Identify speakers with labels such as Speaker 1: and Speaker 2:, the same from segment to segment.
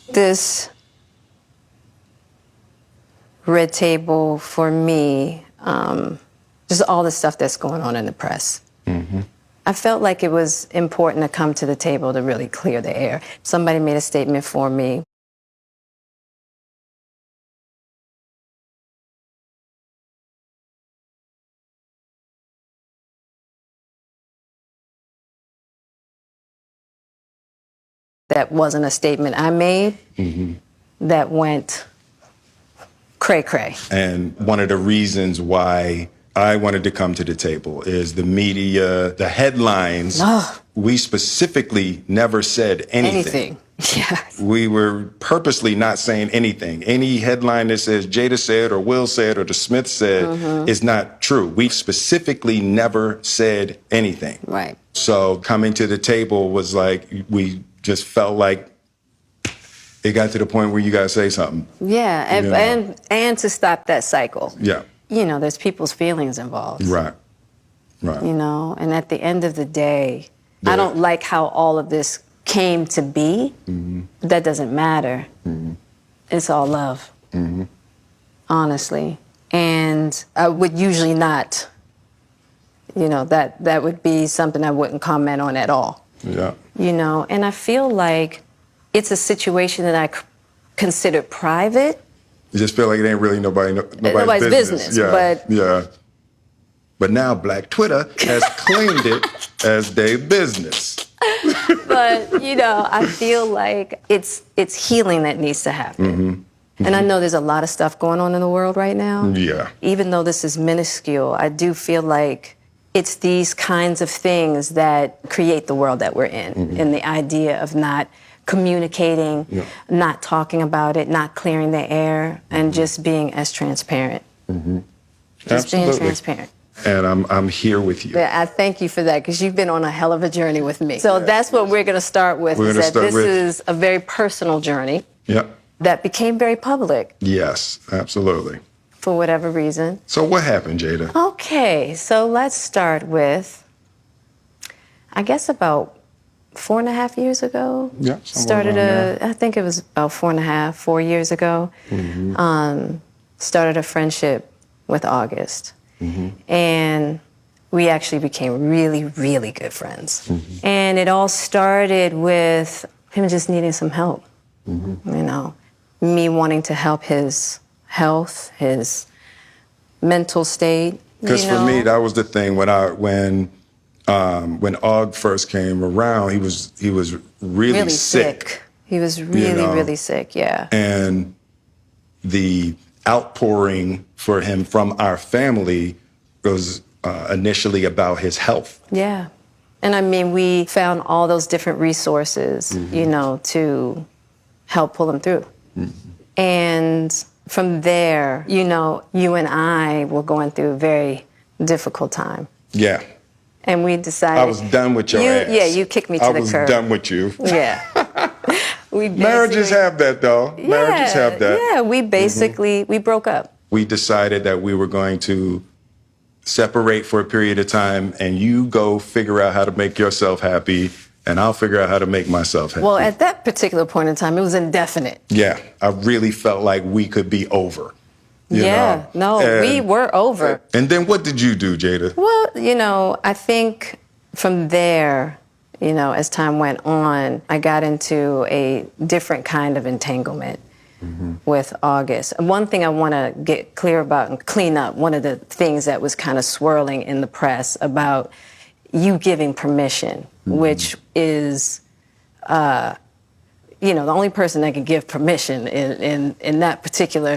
Speaker 1: This red table for me, just all the stuff that's going on in the press. I felt like it was important to come to the table to really clear the air. Somebody made a statement for me. That wasn't a statement I made. That went cray-cray.
Speaker 2: And one of the reasons why I wanted to come to the table is the media, the headlines. We specifically never said anything.
Speaker 1: Yeah.
Speaker 2: We were purposely not saying anything. Any headline that says Jada said or Will said or the Smith said is not true. We specifically never said anything.
Speaker 1: Right.
Speaker 2: So coming to the table was like, we just felt like it got to the point where you got to say something.
Speaker 1: Yeah, and to stop that cycle.
Speaker 2: Yeah.
Speaker 1: You know, there's people's feelings involved.
Speaker 2: Right. Right.
Speaker 1: You know, and at the end of the day, I don't like how all of this came to be. That doesn't matter. It's all love. Honestly. And I would usually not, you know, that would be something I wouldn't comment on at all.
Speaker 2: Yeah.
Speaker 1: You know, and I feel like it's a situation that I consider private.
Speaker 2: You just feel like it ain't really nobody's business.
Speaker 1: Yeah.
Speaker 2: But now Black Twitter has claimed it as their business.
Speaker 1: But, you know, I feel like it's healing that needs to happen. And I know there's a lot of stuff going on in the world right now.
Speaker 2: Yeah.
Speaker 1: Even though this is minuscule, I do feel like it's these kinds of things that create the world that we're in. And the idea of not communicating, not talking about it, not clearing the air, and just being as transparent. Just being transparent.
Speaker 2: And I'm here with you.
Speaker 1: Yeah, I thank you for that, because you've been on a hell of a journey with me. So that's what we're going to start with. This is a very personal journey that became very public.
Speaker 2: Yes, absolutely.
Speaker 1: For whatever reason.
Speaker 2: So what happened, Jada?
Speaker 1: Okay, so let's start with, I guess about 4.5 years ago.
Speaker 2: Yeah.
Speaker 1: I think it was about 4 years ago. Started a friendship with August. And we actually became really, really good friends. And it all started with him just needing some help. You know, me wanting to help his health, his mental state.
Speaker 2: Because for me, that was the thing when Aug first came around, he was really sick.
Speaker 1: He was really sick, yeah.
Speaker 2: And the outpouring for him from our family was initially about his health.
Speaker 1: Yeah. And I mean, we found all those different resources, you know, to help pull him through. And from there, you know, you and I were going through a very difficult time.
Speaker 2: Yeah.
Speaker 1: And we decided...
Speaker 2: I was done with your ass.
Speaker 1: Yeah, you kicked me to the curb.
Speaker 2: I was done with you.
Speaker 1: Yeah.
Speaker 2: Marriages have that, though.
Speaker 1: Yeah,
Speaker 2: Marriages have that.
Speaker 1: Yeah, we basically, we broke up.
Speaker 2: We decided that we were going to separate for a period of time, and you go figure out how to make yourself happy, and I'll figure out how to make myself happy.
Speaker 1: Well, at that particular point in time, it was indefinite.
Speaker 2: Yeah, I really felt like we could be over. You know?
Speaker 1: We were over.
Speaker 2: And then what did you do, Jada?
Speaker 1: Well, you know, I think from there, you know, as time went on, I got into a different kind of entanglement with August. And one thing I want to get clear about and clean up, one of the things that was kind of swirling in the press about you giving permission, which is, you know, the only person that can give permission in that particular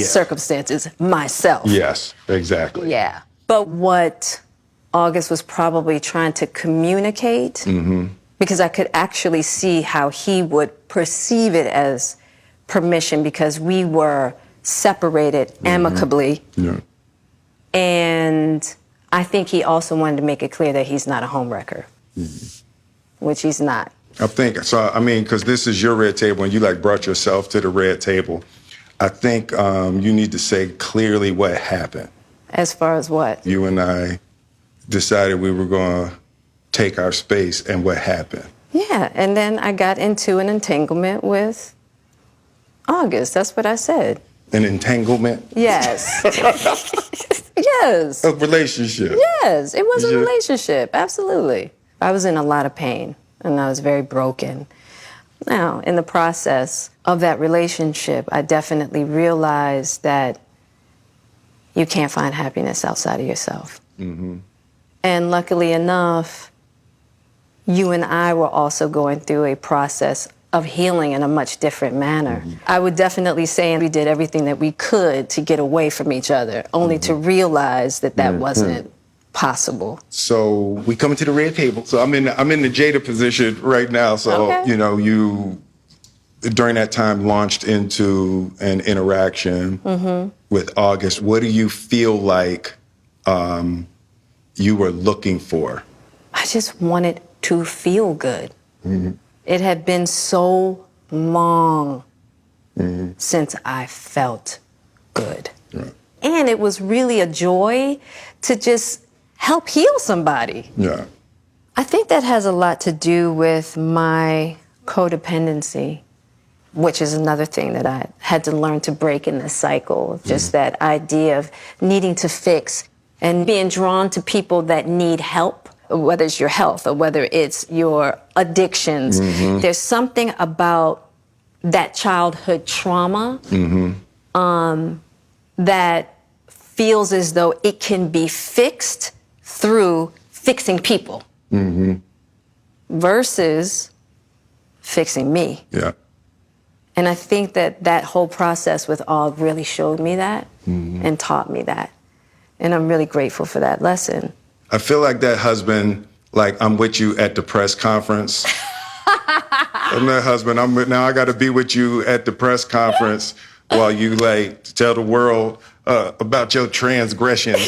Speaker 1: circumstance is myself.
Speaker 2: Yes, exactly.
Speaker 1: Yeah. But what August was probably trying to communicate, because I could actually see how he would perceive it as permission, because we were separated amicably.
Speaker 2: Yeah.
Speaker 1: And I think he also wanted to make it clear that he's not a homewrecker, which he's not.
Speaker 2: I think, so, I mean, because this is your red table and you like brought yourself to the red table. I think you need to say clearly what happened.
Speaker 1: As far as what?
Speaker 2: You and I decided we were going to take our space, and what happened.
Speaker 1: Yeah, and then I got into an entanglement with August, that's what I said.
Speaker 2: An entanglement?
Speaker 1: Yes. Yes.
Speaker 2: A relationship?
Speaker 1: Yes, it was a
Speaker 2: Yeah.
Speaker 1: relationship, absolutely. I was in a lot of pain, and I was very broken. Now, in the process of that relationship, I definitely realized that you can't find happiness outside of yourself.
Speaker 2: Mm-hmm.
Speaker 1: And luckily enough, you and I were also going through a process of healing in a much different manner.
Speaker 2: Mm-hmm.
Speaker 1: I would definitely say we did everything that we could to get away from each other, only to realize that that wasn't possible.
Speaker 2: So we come into the red table. So I'm in the Jada position right now. So,
Speaker 1: Okay.
Speaker 2: you know, you during that time launched into an interaction with August. What do you feel like you were looking for?
Speaker 1: I just wanted to feel good. It had been so long since I felt good.
Speaker 2: Right.
Speaker 1: And it was really a joy to just help heal somebody.
Speaker 2: Yeah.
Speaker 1: I think that has a lot to do with my codependency, which is another thing that I had to learn to break in this cycle. Just that idea of needing to fix and being drawn to people that need help, whether it's your health or whether it's your addictions. There's something about that childhood trauma that feels as though it can be fixed through fixing people versus fixing me.
Speaker 2: Yeah.
Speaker 1: And I think that that whole process with Aug really showed me that and taught me that. And I'm really grateful for that lesson.
Speaker 2: I feel like that husband, like I'm with you at the press conference. I'm that husband. Now I got to be with you at the press conference while you like tell the world about your transgressions.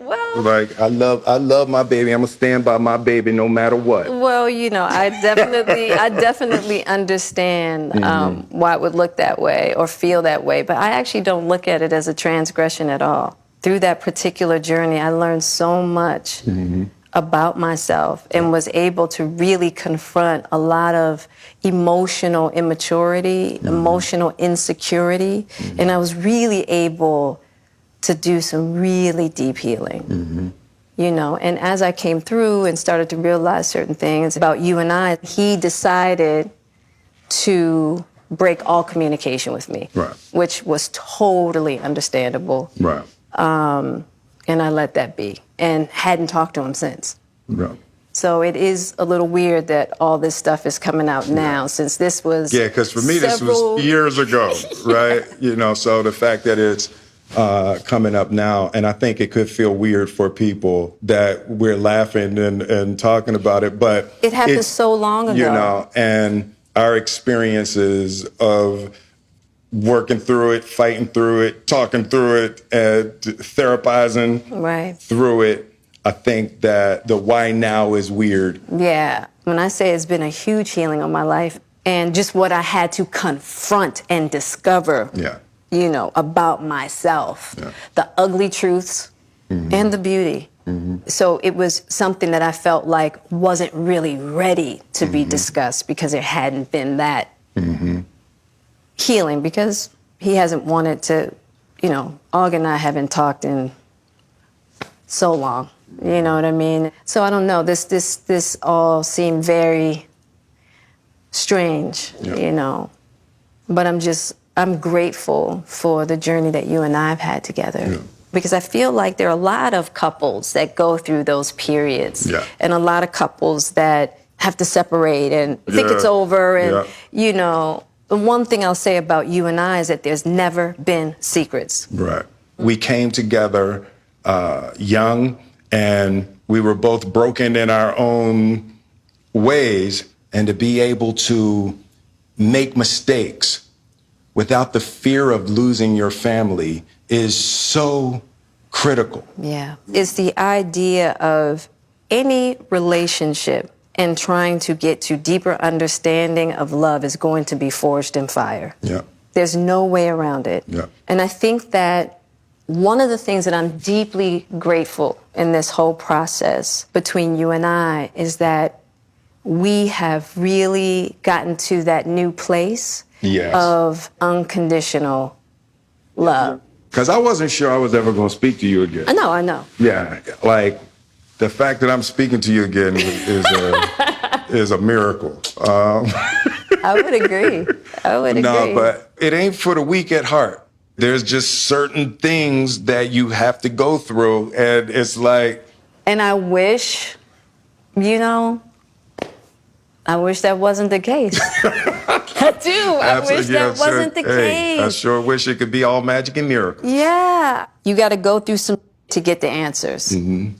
Speaker 1: Well,
Speaker 2: Like I love my baby. I'm gonna stand by my baby no matter what.
Speaker 1: well, you know, I definitely understand why it would look that way or feel that way, but I actually don't look at it as a transgression at all. Through that particular journey, I learned so much about myself and was able to really confront a lot of emotional immaturity, emotional insecurity, and I was really able to do some really deep healing. You know, and as I came through and started to realize certain things about you and I, he decided to break all communication with me,
Speaker 2: Right.
Speaker 1: which was totally understandable.
Speaker 2: Right.
Speaker 1: And I let that be and hadn't talked to him since.
Speaker 2: Right.
Speaker 1: So it is a little weird that all this stuff is coming out now, since this was
Speaker 2: Yeah, because for me this
Speaker 1: several-
Speaker 2: was years ago, right? You know, so the fact that it's coming up now, and I think it could feel weird for people that we're laughing and talking about it, but
Speaker 1: It happened
Speaker 2: it's,
Speaker 1: so long ago.
Speaker 2: you know, and our experiences of working through it, fighting through it, talking through it, and therapizing
Speaker 1: Right.
Speaker 2: through it. I think that the why now is weird.
Speaker 1: Yeah. When I say it's been a huge healing on my life and just what I had to confront and discover,
Speaker 2: Yeah.
Speaker 1: you know, about myself, the ugly truths and the beauty. So it was something that I felt like wasn't really ready to be discussed because there hadn't been that healing, because he hasn't wanted to, you know, Aug and I haven't talked in so long. You know what I mean? So I don't know. This all seemed very strange, you know. But I'm grateful for the journey that you and I have had together. Because I feel like there are a lot of couples that go through those periods.
Speaker 2: Yeah.
Speaker 1: And a lot of couples that have to separate and think it's over. And, you know, the one thing I'll say about you and I is that there's never been secrets.
Speaker 2: Right. We came together young, and we were both broken in our own ways, and to be able to make mistakes without the fear of losing your family is so critical.
Speaker 1: Yeah. It's the idea of any relationship and trying to get to deeper understanding of love is going to be forged in fire.
Speaker 2: Yeah.
Speaker 1: There's no way around it.
Speaker 2: Yeah.
Speaker 1: And I think that one of the things that I'm deeply grateful in this whole process between you and I is that we have really gotten to that new place
Speaker 2: Yes.
Speaker 1: of unconditional love.
Speaker 2: Because I wasn't sure I was ever going to speak to you again.
Speaker 1: I know.
Speaker 2: Yeah, like the fact that I'm speaking to you again is a miracle.
Speaker 1: I would agree. I would agree.
Speaker 2: No, but it ain't for the weak at heart. There's just certain things that you have to go through, and it's like.
Speaker 1: And I wish, I wish that wasn't the case. I do. I wish that wasn't the case.
Speaker 2: I sure wish it could be all magic and miracles.
Speaker 1: Yeah. You got to go through some to get the answers.
Speaker 2: Mm-hmm.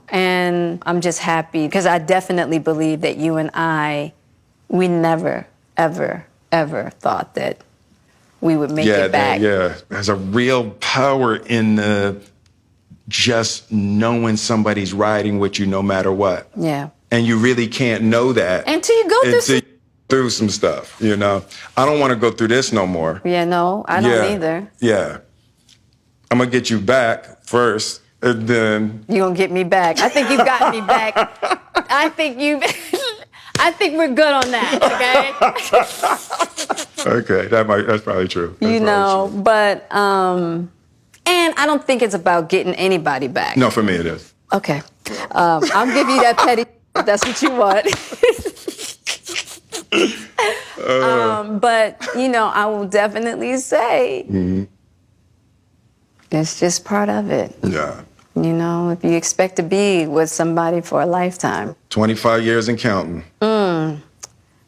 Speaker 1: And I'm just happy because I definitely believe that you and we never, ever, ever thought that we would make it back.
Speaker 2: Yeah, there's a real power in just knowing somebody's riding with you no matter what.
Speaker 1: Yeah.
Speaker 2: And you really can't know that
Speaker 1: until you go
Speaker 2: through some stuff, I don't want to go through this no more.
Speaker 1: Yeah, no, I don't either.
Speaker 2: Yeah. I'm going to get you back first, and then...
Speaker 1: You're going to get me back. I think you got me back. I think we're good on that, okay?
Speaker 2: Okay, that's probably true.
Speaker 1: But, and I don't think it's about getting anybody back.
Speaker 2: No, for me it is.
Speaker 1: Okay. I'll give you that petty if that's what you want. But, I will definitely say it's just part of it.
Speaker 2: Yeah.
Speaker 1: If you expect to be with somebody for a lifetime.
Speaker 2: 25 years and counting.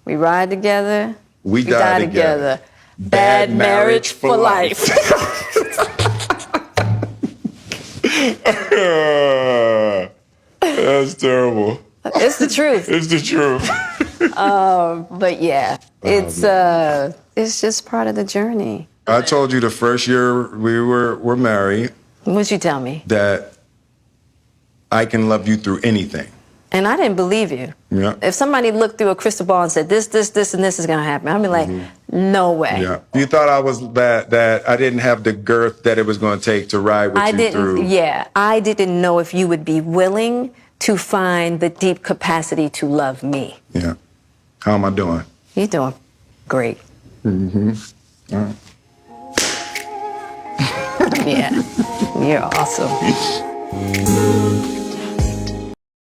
Speaker 1: We ride together.
Speaker 2: We die together.
Speaker 1: Bad marriage for life.
Speaker 2: That's terrible.
Speaker 1: It's the truth.
Speaker 2: It's the truth.
Speaker 1: But yeah, it's just part of the journey.
Speaker 2: I told you the first year we were married.
Speaker 1: What'd you tell me?
Speaker 2: That I can love you through anything.
Speaker 1: And I didn't believe you.
Speaker 2: Yeah.
Speaker 1: If somebody looked through a crystal ball and said, this, and this is going to happen, I'd be like, no way.
Speaker 2: Yeah. You thought I was that I didn't have the girth that it was going to take to ride with you through.
Speaker 1: Yeah. I didn't know if you would be willing to find the deep capacity to love me.
Speaker 2: Yeah. How am I doing?
Speaker 1: You're doing great.
Speaker 2: Mm-hmm. All right.
Speaker 1: Yeah. You're awesome.